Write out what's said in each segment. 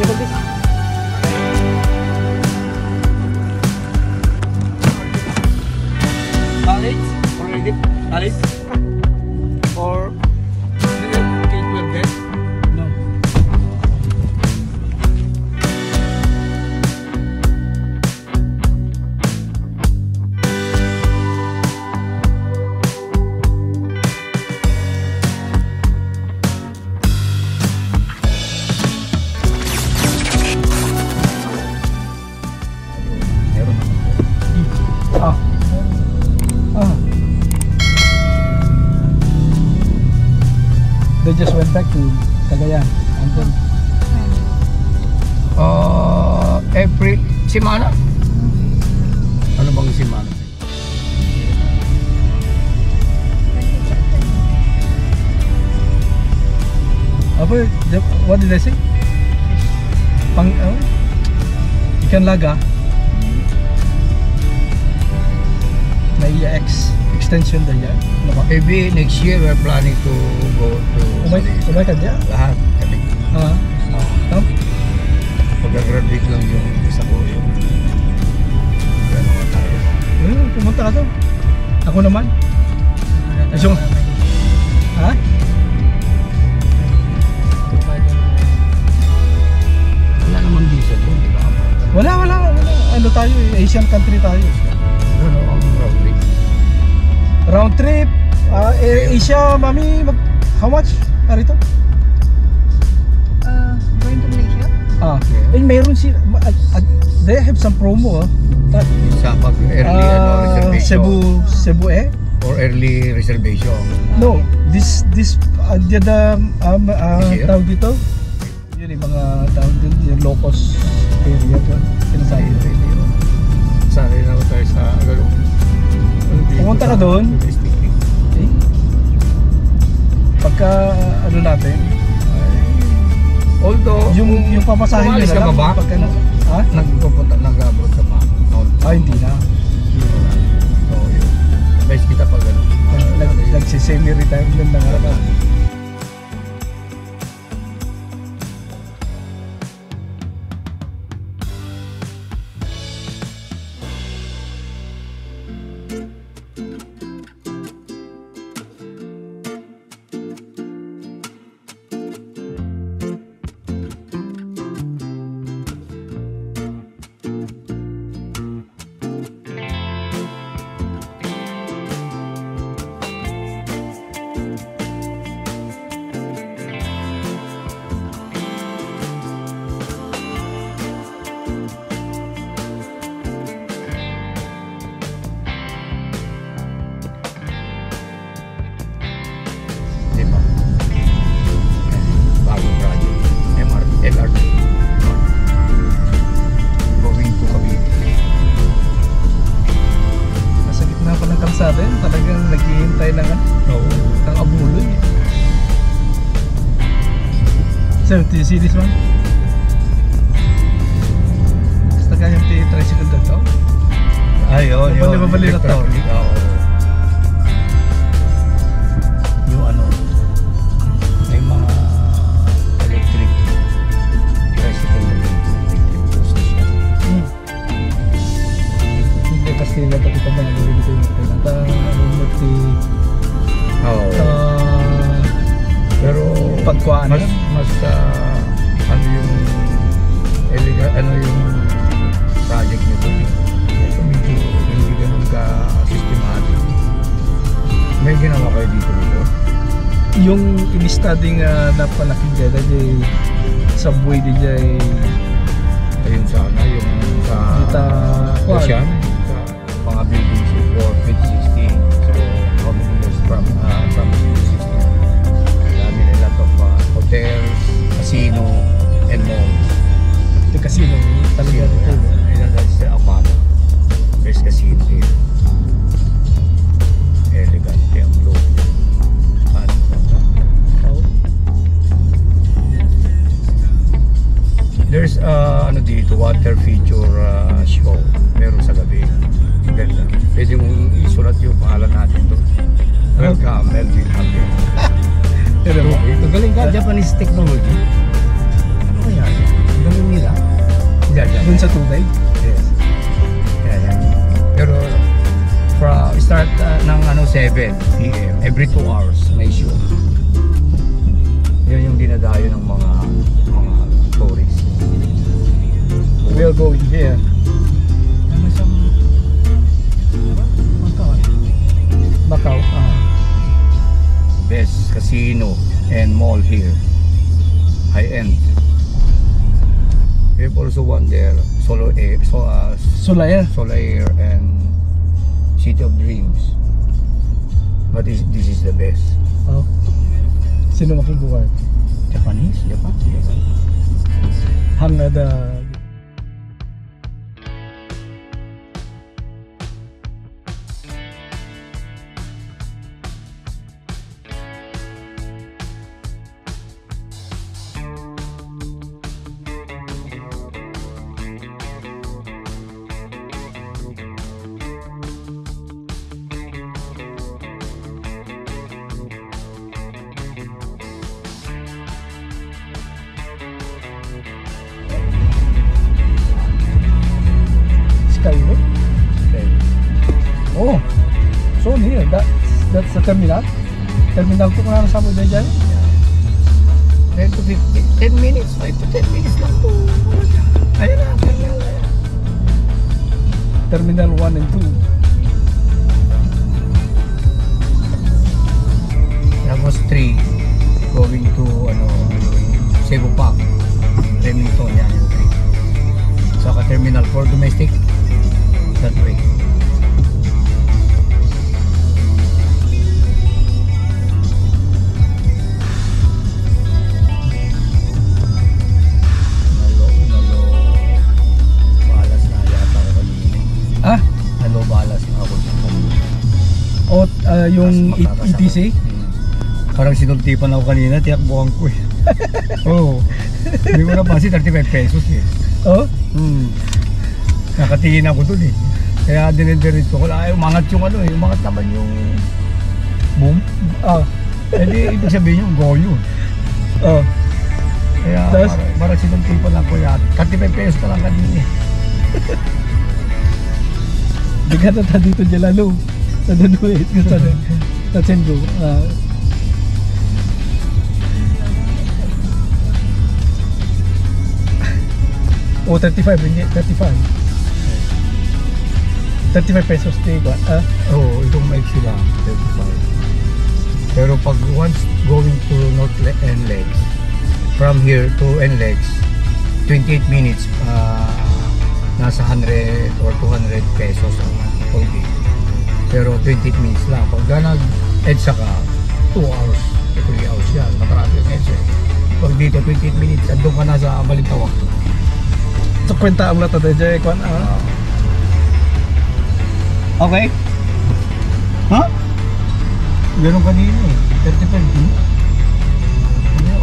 enable this. Knowledge already? Knowledge? Or K-12 then? No. They just went back to Cagayan and then April, Simana? Ano bang Simana? What did I say? Ikan laga. May extension na yan. Maybe next year we're planning to go to Umay ka dyan? lahat kami. Pag-graduate lang yung isa ko yung gano'n tayo. Pumunta ka to. Ako naman. Yung ha? Wala naman visa doon, di ba? Wala. Ano tayo eh, Asian country tayo. Ano ang road trip? Round trip, Asia, mami, how much? Arito? Going to Malaysia? Mayroon sila, they have some promo. Sa pag-early reservation? Cebu or early reservation? No, this tawag dito, yun yung mga tawag dito, yung locos area ko, sinasabi ito. Sari na tayo sa Agalong. Pumunta ka doon, pagka ano natin, although yung papasahin nila ka ba? Pagka nagpupunta, nag-abroad ka ba? Hindi na. So yun, advice kita pag ano, nagsi-semi-retirement na nga. Talagang naghihintay ng abuloy. So, do you see this one? Basta kanyang tricycle na to. Ayun, Babali na to. Yung ano, may mga electric tricycle na electric post siya. Hindi kasi nila kita ba nagawin dito yung pero pagkuhaan mas ano yung ano yung project nito medyo hindi ganun ka systematic. May ginawa kayo dito yung in-study nga napalaki dyan subway dyan ayun sana yung sa Ocean sa mga buildings for 2016. So how many years from 2016? Dami na lot of hotels, casino, and malls. The casino talaga ito. That's the Apollo. There's casino here. Elegante ang loob. There's ano dito, water feature show. Pero sa gabi. Ganda. Pwede mong isulat yung pangalan natin doon. Welcome, Melvin Javier. Pero magaling ka, Japanese technology. Ano kaya yan? Dun sa tubig? Yes. Yan. Pero start ng 7 p.m. every 2 hours may show. Yan yung dinadayo ng mga tourists. We are going here. Macau. Best casino and mall here. High end. We have also one there, Solaire and City of Dreams. But this is the best. Oh. Sino makikuha? Japanese? Japan? Hangada. Skyway? Okay. Oh, so near. That's the terminal. Terminal 2 kung nasama mo dyan? 10 to 15, 10 minutes, 5 to 10 minutes lang po. Ayun na, terminal na yan. Terminal 1 and 2. Tapos 3, going to Cebu Park, Remington, yan yung 3. Saka Terminal 4 domestic, that way. Balas na yata ako kanina. Ah? Balas na ako kanina. O yung Tapos ETC? Parang sinultipan ako kanina, tiyakbuhan ko eh. Oo. Hindi ko napansin, 35 pesos eh. Oh? Nakatingin ako dun eh. Kaya dinidiretso ko lang, ay umangat yung umangat naman yung boom. Ah. Eh di, ibig sabihin yung go yun. Oh. Kaya Tas? parang sinultipan lang ko yan. 35 pesos pa lang kanina eh. Bigat na dito dyan lalo. Sa Danuit. Sa Sengo. O 35 ringgit, 35 pesos take Oo, itong maiksi lang, 35. Pero pag once going to North NLEX, from here to NLEX, 28 minutes, nasa 100 or 200 pesos ang toll gate. Pero 28 minutes lang. Pag nag-EDSA ka, 2 hours, 3 hours yan, matarami yung EDSA. Pag dito, 28 minutes, andun ka na sa Balintawak. So kwenta ang lata dyan kwan Okay? Ha? Ganun kanina eh, 35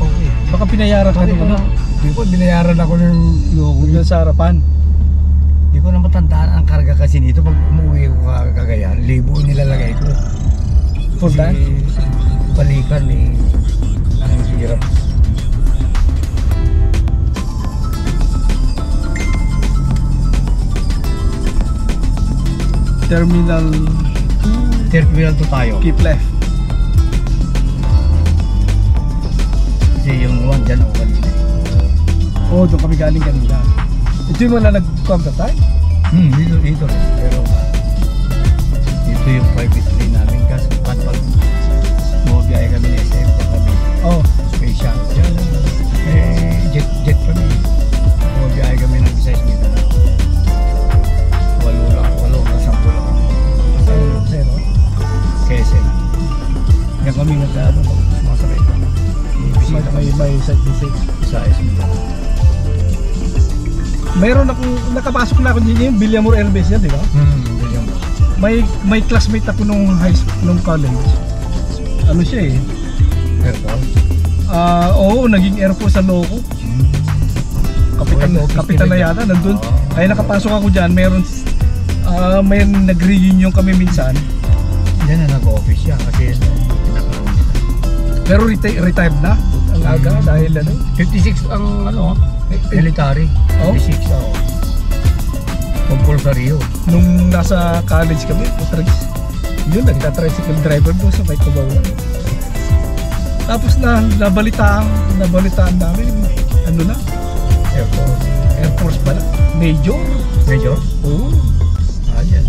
okay. baka pinayaran ka doon Hindi ko, binayaran ako ng doon sa harapan. Hindi ko na matandaan ang karga kasi nito. Pag umuwi ko Cagayan, libo nilalagay ko. Full Kasi tank? Balikan eh, ang hirap. Terminal Terminal 2 tayo. keep left. Kasi yung one dyan ako kanina. Oh, doon kami galing kanina. Ito yung mga nag-combat tayo? Dito rin. Pero ito yung private plane namin kasi pag bumabiyahe kami ng SM kami. Oh. Special. Yan. Jet kami. Bumabiyahe kami ng Visayas Mindanao. 8 na 10 lang. Zero. KSM. Yan kami sumasakay kami. May side visit. Visayas Mindanao. Mayroon akong, nakapasok na ako din yung Villamor Airbase yan, di ba? Ganyan mo. May classmate ako nung high school, nung college. Ano siya eh? Airport? Oo, naging Air Force sa Loco. Kapitan na yata, nandun. Kaya nakapasok ako dyan, may nag-reunion kami minsan. Yan na nag-office siya kasi pinakaroon nila. Pero retired na, ang aga, dahil 56 ang military. Oh? 56 Compulsory yun. Nung nasa college kami, yun, nagta-tricycle driver doon sa may Cubao. Tapos nabalitaan namin, ano na, Air Force pala, Major. Oo. Ayan.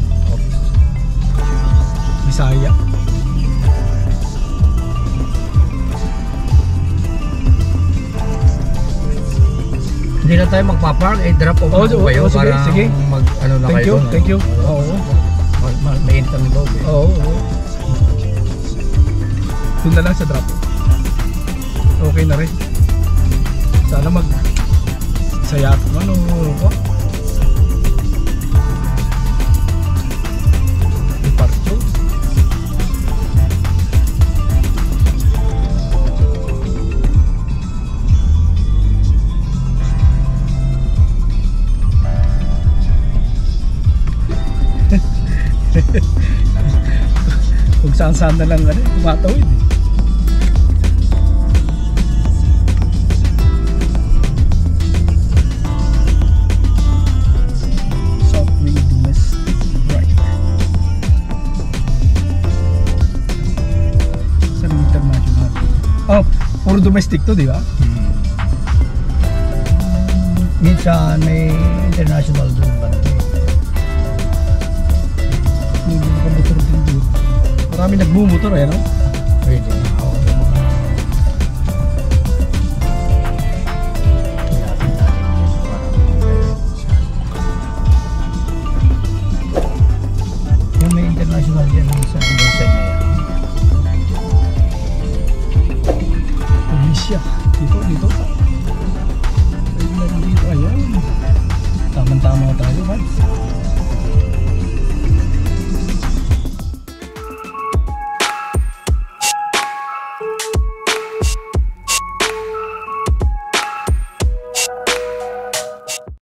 Bisaya. Hindi na tayo magpa-park, drop off Oo, mo kayo sige, para sige. mag-ano na kayo doon. Thank you. Oo. May intang loob eh. Oo. Doon na lang sa drop. Okay na rin. Sana sayat mo ano ko. Departure. Kung saan na lang tumatawid eh. Southway Domestic Right. Sa international. Oh, puro domestic to, di ba? Minsan may international doon ba? Hindi ka motor din doon. Marami nagmumotor no? Pwede na ako. Yung may international dyan sa Indonesia na yan. Tunisia. Dito. Dito, ayan. Tama-tama tayo, man.